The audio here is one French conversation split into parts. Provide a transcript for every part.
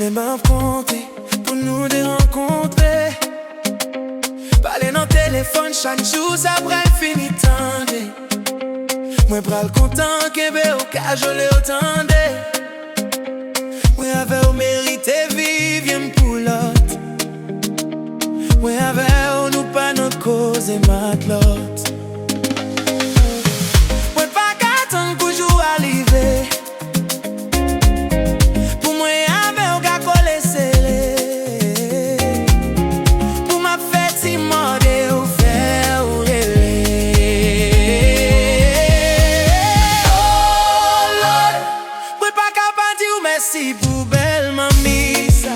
Mais m'affronter pour nous de rencontrer. Parler dans téléphone chaque jour, ça pral fini tendre. Moi pral content que be au cas je l'ai autant. Moi avec au mérité vivre pour l'autre. Moi avec nous pas notre cause et matelote. Moi pas qu'attendre pour jour arriver. Pour moi avec au gars collé serré. Pour ma fête si mordé ou faire ou rêver. Oh Lord, moi pas capable dire merci pour belle mamie ça.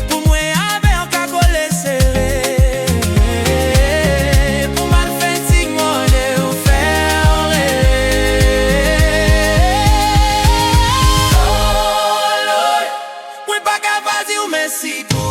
Pour moi avec un cagolet serré. Pour mal faire signe de ou faire rêver. Oh Lord, moi pas capable dire merci pour